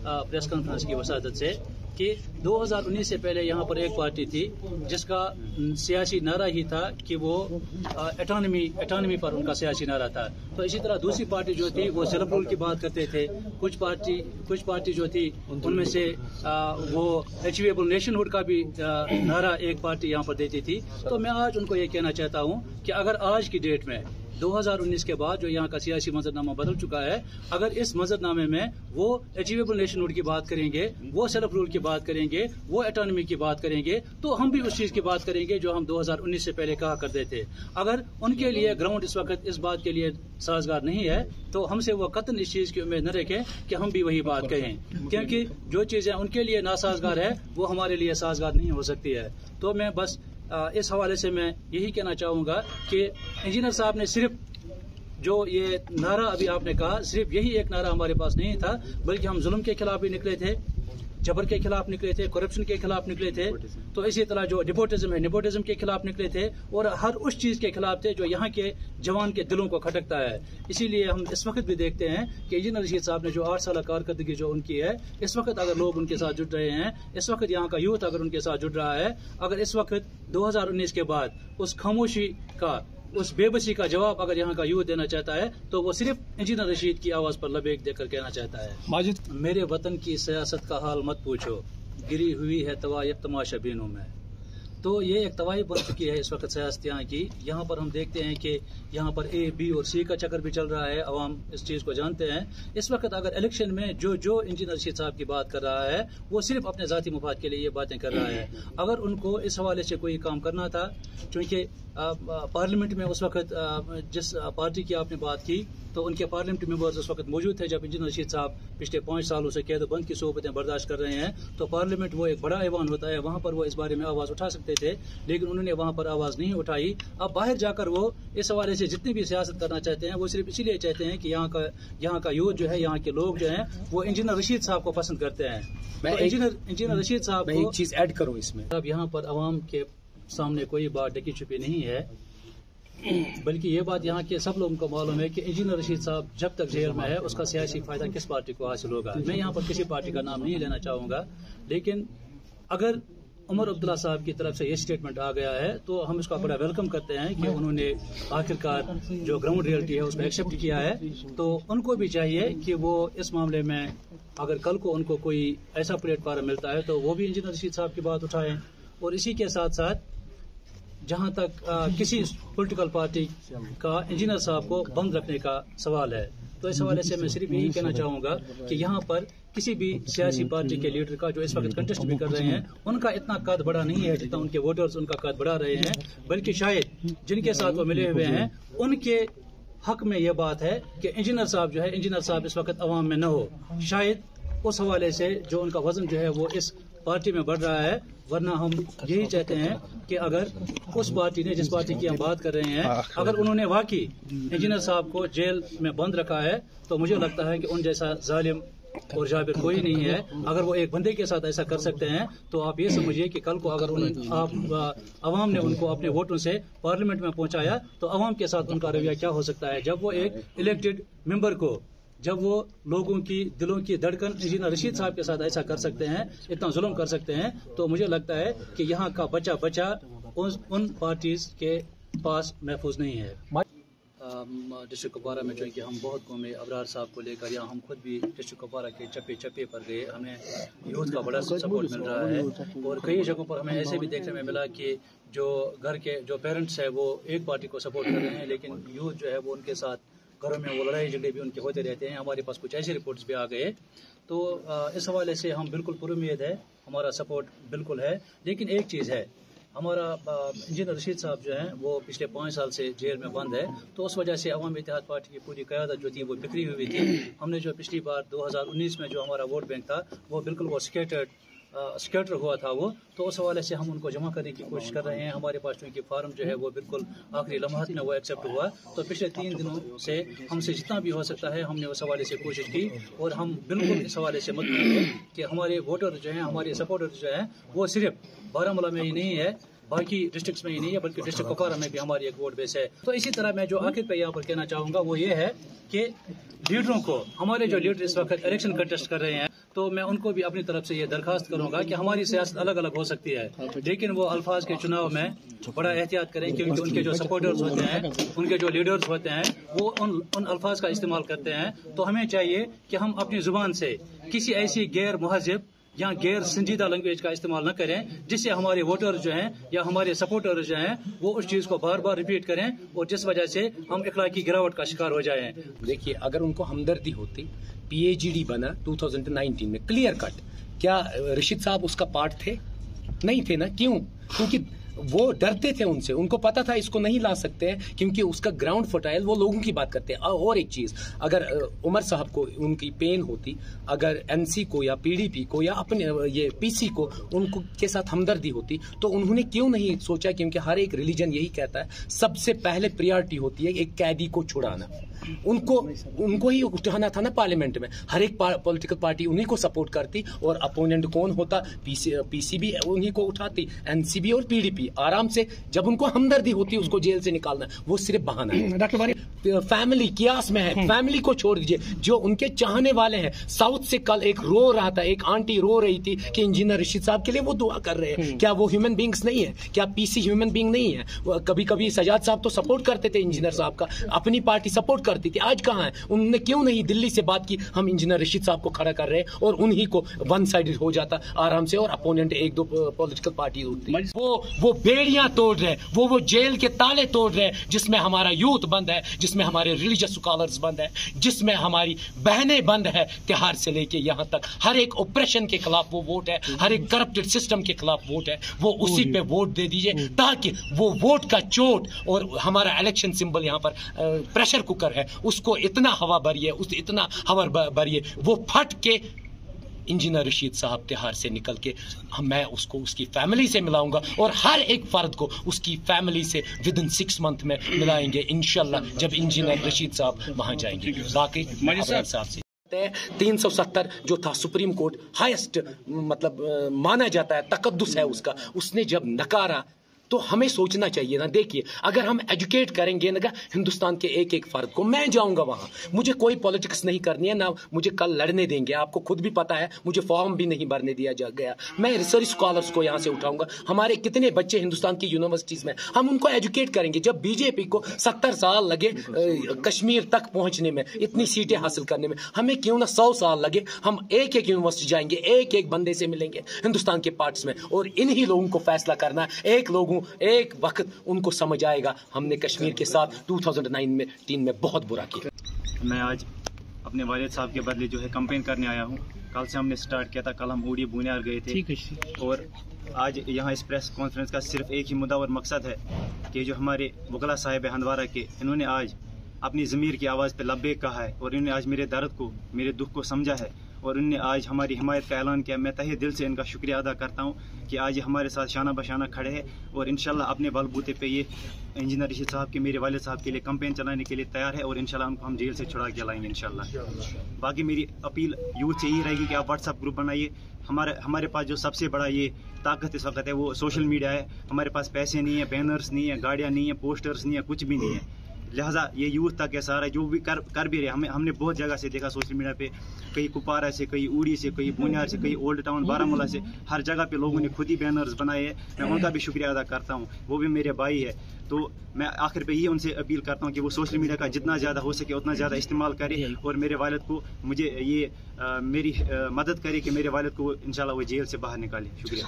Press conference की वसादत से कि 2019 से पहले यहाँ पर एक पार्टी थी जिसका सियासी नारा ही था कि वो एटॉनमी पर उनका सियासी नारा था। तो इसी तरह दूसरी पार्टी जो थी वो सेल्फ रूल की बात करते थे। कुछ पार्टी जो थी उनमें से वो अचीवेबल नेशनहुड का भी नारा एक पार्टी यहाँ पर देती थी। तो मैं आज उनको ये कहना चाहता हूँ कि अगर आज की डेट में 2019 के बाद जो यहाँ का सियासी मंजरनामा बदल चुका है, अगर इस मंजरनामे में वो अचीवेबल नेशनहुड की बात करेंगे, वो सेल्फ रूल की बात करेंगे, वो एटॉनमी की बात करेंगे, तो हम भी उस चीज की बात करेंगे जो हम 2019 से पहले कहा करते थे। अगर उनके लिए ग्राउंड इस वक्त इस बात के लिए साजगार नहीं है तो हमसे वो कतन इस चीज की उम्मीद न रखें कि हम भी वही बात कहें, क्योंकि जो चीजें उनके लिए नासाजगार है वो हमारे लिए साजगार नहीं हो सकती है। तो मैं बस इस हवाले से मैं यही कहना चाहूँगा कि इंजीनियर साहब ने सिर्फ जो ये नारा अभी आपने कहा, सिर्फ यही एक नारा हमारे पास नहीं था, बल्कि हम जुल्म के खिलाफ भी निकले थे, जबर के खिलाफ निकले थे, करप्शन के खिलाफ निकले थे, तो इसी तरह जो नेपोटिज्म है नेपोटिज्म के खिलाफ निकले थे और हर उस चीज के खिलाफ थे जो यहाँ के जवान के दिलों को खटकता है। इसीलिए हम इस वक्त भी देखते हैं कि इंजीनियर रशीद साहब ने जो 8 साल कारकर्दगी जो उनकी है, इस वक्त अगर लोग उनके साथ जुड़ रहे हैं, इस वक्त यहाँ का यूथ अगर उनके साथ जुड़ रहा है, अगर इस वक्त 2019 के बाद उस खामोशी का, उस बेबसी का जवाब अगर यहाँ का यूथ देना चाहता है तो वो सिर्फ इंजीनियर रशीद की आवाज पर लबेक देकर कहना चाहता है। माजिद, मेरे वतन की सियासत का हाल मत पूछो, गिरी हुई है तवायफ तमाशा बीनों में। तो ये एक तवायफ बन चुकी है इस वक्त सियासत यहाँ की। यहाँ पर हम देखते हैं कि यहाँ पर ए, बी और सी का चक्कर भी चल रहा है, अवाम इस चीज़ को जानते हैं। इस वक्त अगर इलेक्शन में जो इंजीनियर रशीद साहब की बात कर रहा है वो सिर्फ अपने ज़ाती मुफाद के लिए ये बातें कर रहा है। अगर उनको इस हवाले से कोई काम करना था, क्योंकि पार्लियामेंट में उस वक्त जिस पार्टी की आपने बात की तो उनके पार्लियामेंट मेंबर्स उस वक्त मौजूद थे जब इंजीनियर रशीद साहब पिछले 5 सालों से कैद बंद की सोबतें बर्दाश्त कर रहे हैं। तो पार्लियामेंट वो एक बड़ा ऐवान होता है, वहाँ पर वो इस बारे में आवाज़ उठा सकते थे, लेकिन उन्होंने वहाँ पर आवाज़ नहीं उठाई। अब बाहर जाकर वो इस हवाले से जितनी भी सियासत करना चाहते हैं वो सिर्फ इसीलिए चाहते हैं कि यहाँ का यूथ जो है, यहाँ के लोग जो हैं वो इंजीनियर रशीद साहब को पसंद करते हैं। तो इंजीनियर रशीद साहब को एक चीज़ ऐड करूँ इसमें, अब यहाँ पर आवाम के सामने कोई बात ढकी छुपी नहीं है, बल्कि ये बात यहाँ के सब लोगों को मालूम है कि इंजीनियर रशीद साहब जब तक जेल में है उसका सियासी फायदा किस पार्टी को हासिल होगा। मैं यहाँ पर किसी पार्टी का नाम नहीं लेना चाहूँगा, लेकिन अगर उमर अब्दुल्ला साहब की तरफ से ये स्टेटमेंट आ गया है तो हम इसका बड़ा वेलकम करते हैं कि उन्होंने आखिरकार जो ग्राउंड रियलिटी है उसको एक्सेप्ट किया है। तो उनको भी चाहिए कि वो इस मामले में अगर कल को उनको कोई ऐसा प्लेटफार्म मिलता है तो वो भी इंजीनियर रशीद साहब की बात उठाएं। और इसी के साथ साथ जहां तक किसी पॉलिटिकल पार्टी का इंजीनियर साहब को बंद रखने का सवाल है, तो इस हवाले से मैं सिर्फ यही कहना चाहूँगा कि यहाँ पर किसी भी सियासी पार्टी के लीडर का जो इस वक्त कंटेस्ट भी कर रहे हैं उनका इतना कद बड़ा नहीं है जितना उनके वोटर्स उनका कद बढ़ा रहे हैं, बल्कि शायद जिनके साथ वो मिले हुए हैं उनके हक में ये बात है कि इंजीनियर साहब जो है, इंजीनियर साहब इस वक्त अवाम में न हो। शायद उस हवाले से जो उनका वजन जो है वो इस पार्टी में बढ़ रहा है, वरना हम यही चाहते हैं कि अगर उस पार्टी ने, जिस पार्टी की हम बात कर रहे हैं, अगर उन्होंने वाकई इंजीनियर साहब को जेल में बंद रखा है तो मुझे लगता है कि उन जैसा जालिम और जाबिर कोई नहीं है। अगर वो एक बंदे के साथ ऐसा कर सकते हैं तो आप ये समझिए कि कल को अगर अवाम ने उनको अपने वोटों से पार्लियामेंट में पहुंचाया तो अवाम के साथ उनका रवैया क्या हो सकता है। जब वो एक इलेक्टेड मेंबर को, जब वो लोगों की दिलों की धड़कन इंजीनियर रशीद साहब के साथ ऐसा कर सकते हैं, इतना जुल्म कर सकते हैं, तो मुझे लगता है कि यहाँ का बच्चा उन पार्टीज के पास महफूज नहीं है। डिस्ट्रिक्ट कुपवारा में जो कि हम बहुत घूमे अबरार साहब को लेकर, या हम खुद भी डिस्ट्रिक्ट कुपवारा के चप्पे पर गए, हमें यूथ का बड़ा सपोर्ट मिल रहा है। और कई जगहों पर हमें ऐसे भी देखने में मिला कि जो घर के जो पेरेंट्स है वो एक पार्टी को सपोर्ट कर रहे हैं, लेकिन यूथ जो है वो उनके साथ घरों में वो लड़ाई झगड़े भी उनके होते रहते हैं। हमारे पास कुछ ऐसे रिपोर्ट्स भी आ गए। तो इस हवाले से हम बिल्कुल पुरुम्मीद है, हमारा सपोर्ट बिल्कुल है। लेकिन एक चीज़ है, हमारा इंजीनियर रशीद साहब जो हैं वो पिछले 5 साल से जेल में बंद है, तो उस वजह से अवामी इत्तेहाद पार्टी की पूरी क़यादत जो थी वो बिखरी हुई थी। हमने जो पिछली बार 2019 में जो हमारा वोट बैंक था वो बिल्कुल वो स्कैटर हुआ था वो, तो उस हवाले से हम उनको जमा करने की कोशिश कर रहे हैं। हमारे पास चूँकि फार्म जो है वो बिल्कुल आखिरी लम्हात में वो एक्सेप्ट हुआ, तो पिछले 3 दिनों से हमसे जितना भी हो सकता है हमने उस हवाले से कोशिश की। और हम बिल्कुल इस हवाले से मतभेद हैं कि हमारे वोटर जो हैं, हमारे सपोर्टर जो हैं वो सिर्फ बारामूला में ही नहीं है, बाकी डिस्ट्रिक्ट्स में ही नहीं है, बल्कि डिस्ट्रिक्ट कुपवारा में भी हमारी एक वोट बेस है। तो इसी तरह मैं जो आखिर पे यहाँ पर कहना चाहूँगा वो ये है कि लीडरों को, हमारे जो लीडर इस वक्त इलेक्शन कंटेस्ट कर रहे हैं, تو میں ان کو بھی اپنی طرف سے یہ درخواست کروں گا کہ ہماری سیاست الگ الگ ہو سکتی ہے، لیکن وہ الفاظ کے چناؤ میں بڑا احتیاط کریں، کیونکہ ان کے جو سپورٹرز ہوتے ہیں، ان کے جو لیڈرز ہوتے ہیں، وہ ان الفاظ کا استعمال کرتے ہیں. تو ہمیں چاہیے کہ ہم اپنی زبان سے کسی ایسی غیر مہذب یا غیر سنجیدہ لینگویج کا استعمال نہ کریں جس سے ہمارے ووٹر جو ہیں یا ہمارے سپورٹر جو ہیں وہ اس چیز کو بار بار ریپیٹ کریں اور جس وجہ سے ہم اخلاقی گراوٹ کا شکار ہو جائیں. دیکھیے، اگر ان کو ہمدردی ہوتی، پی اے جی ڈی بنا 2019 میں کلیئر کٹ، کیا رشید صاحب اس کا پارٹ تھے؟ نہیں تھے نا. کیوں؟ کیونکہ وہ ڈرتے تھے ان سے، ان کو پتا تھا اس کو نہیں لا سکتے ہیں کیونکہ اس کا گراؤنڈ فرٹائل، وہ لوگوں کی بات کرتے ہیں. اور ایک چیز، اگر عمر صاحب کو ان کی پین ہوتی، اگر این سی کو یا پی ڈی پی کو یا اپنے یہ پی سی کو ان کو کے ساتھ ہمدردی ہوتی تو انہوں نے کیوں نہیں سوچا؟ کیونکہ ہر ایک ریلیجن یہی کہتا ہے سب سے پہلے پریارٹی ہوتی ہے ایک قیدی کو چھڑانا. ان کو ہی اٹھانا تھا نا پارلیمنٹ میں. ہر ایک پولیٹیکل پارٹی انہیں کو سپورٹ کرتی اور اپوننٹ کون ہوتا؟ پی سی بھی انہیں کو اٹھاتی، این سی بھی اور پی ڈی پی. آرام سے جب ان کو ہمدردی ہوتی اس کو جیل سے نکالنا وہ صرف بہانہ ہے. ڈاکٹر فیملی کیاس میں ہے، فیملی کو چھوڑ دیجیے. جو ان کے چاہنے والے ہیں، ساؤتھ سے کل ایک رو رہا تھا، ایک آنٹی رو رہی تھی کہ انجینئر رشید صاحب کے لیے وہ دعا کر رہے ہیں. کیا وہ ہیومن بینگز نہیں ہے؟ کیا پی سی ہیومن بینگ نہیں ہے؟ کبھی کبھی سجاد صاحب تو سپورٹ کرتے تھے انجینئر صاحب کا، اپنی پارٹی سپورٹ کرتی تھی. آج کہاں ہے؟ انہوں نے کیوں نہیں دلی سے بات کی ہم انجینئر رشید صاحب کو کھڑا کر رہے ہیں، اور انہی کو ون سائیڈڈ ہو جاتا آرام سے اور اپوننٹ ایک دو پولیٹیکل پارٹی ہوتی. وہ بیڑیاں توڑ رہے ہیں، وہ جیل کے تالے توڑ رہے ہیں جس میں ہمارا یوتھ بند ہے، جس میں ہمارے ریلیجس اسکالرز بند ہے، جس میں ہماری بہنیں بند ہے. تہار سے لے کے یہاں تک ہر ایک اوپریشن کے خلاف وہ ووٹ ہے، ہر ایک کرپٹڈ سسٹم کے خلاف ووٹ ہے. وہ اسی پہ ووٹ دے دیجئے تاکہ وہ ووٹ کا چوٹ اور ہمارا الیکشن سمبل یہاں پر پریشر کوکر ہے اس کو اتنا ہوا بھریے، اتنا ہوا بھریے وہ پھٹ کے انجینئر رشید صاحب تہار سے نکل کے میں اس کو اس کی فیملی سے ملاؤں گا، اور ہر ایک فرد کو اس کی فیملی سے ودن 6 منتھ میں ملائیں گے انشاءاللہ جب انجینئر رشید صاحب وہاں جائیں گے. باقی صاحب سے 370 جو تھا سپریم کورٹ ہائیسٹ مطلب مانا جاتا ہے، تقدس ہے اس کا، اس نے جب نکارا تو ہمیں سوچنا چاہیے نا. دیکھیے، اگر ہم ایجوکیٹ کریں گے نا ہندوستان کے ایک ایک فرد کو، میں جاؤں گا وہاں، مجھے کوئی پالیٹکس نہیں کرنی ہے، نہ مجھے کل لڑنے دیں گے. آپ کو خود بھی پتا ہے مجھے فارم بھی نہیں بھرنے دیا گیا. میں ریسرچ اسکالرس کو یہاں سے اٹھاؤں گا. ہمارے کتنے بچے ہندوستان کی یونیورسٹیز میں، ہم ان کو ایجوکیٹ کریں گے. جب بی جے پی کو 70 سال لگے کشمیر تک پہنچنے میں، اتنی سیٹیں حاصل کرنے میں، ہمیں کیوں نہ 100 سال لگے. ہم ایک ایک یونیورسٹی جائیں گے، ایک ایک بندے سے ملیں گے ہندوستان کے پارٹس میں، اور انہی لوگوں کو فیصلہ کرنا ہے. ایک وقت ان کو سمجھ آئے گا ہم نے کشمیر کے ساتھ 2009 میں بہت برا کیا. میں آج اپنے والد صاحب کے بدلے جو ہے کمپین کرنے آیا ہوں. کل سے ہم نے سٹارٹ کیا تھا، کل ہم اوڑی بونیار گئے تھے، اور آج یہاں اس پریس کانفرنس کا صرف ایک ہی مدعا اور مقصد ہے کہ جو ہمارے وکلا صاحب ہندوارہ کے، انہوں نے آج اپنی ضمیر کی آواز پہ لبیک کہا ہے، اور انہوں نے آج میرے درد کو، میرے دکھ کو سمجھا ہے، اور انہوں نے آج ہماری حمایت کا اعلان کیا. میں تہہ دل سے ان کا شکریہ ادا کرتا ہوں کہ آج یہ ہمارے ساتھ شانہ بشانہ کھڑے ہیں، اور انشاءاللہ اپنے بل بوتے پہ یہ انجینئر رشید صاحب کے، میرے والد صاحب کے لیے کمپین چلانے کے لیے تیار ہے، اور انشاءاللہ ان کو ہم جیل سے چھڑا کے لائیں گے انشاءاللہ. باقی میری اپیل یوتھ سے یہی رہے گی کہ آپ واٹس ایپ گروپ بنائیے. ہمارے پاس جو سب سے بڑا یہ طاقت اس وقت ہے وہ سوشل میڈیا ہے. ہمارے پاس پیسے نہیں ہیں، بینرز نہیں ہیں، گاڑیاں نہیں ہیں، پوسٹرز نہیں ہیں، کچھ بھی نہیں ہے. لہٰذا یہ یوتھ تک ہے سارا، جو بھی کر بھی رہے. ہم نے بہت جگہ سے دیکھا سوشل میڈیا پہ، کہیں کپوارہ سے، کہیں اوڑی سے، کہیں بونیار سے، کہیں اولڈ ٹاؤن بارامولہ سے، ہر جگہ پہ لوگوں نے خود ہی بینرز بنائے ہیں. میں ان کا بھی شکریہ ادا کرتا ہوں، وہ بھی میرے بھائی ہے. تو میں آخر پہ یہ ان سے اپیل کرتا ہوں کہ وہ سوشل میڈیا کا جتنا زیادہ ہو سکے اتنا زیادہ استعمال کرے، اور میرے والد کو میری مدد کرے کہ میرے والد کو انشاءاللہ وہ جیل سے باہر نکالے. شکریہ.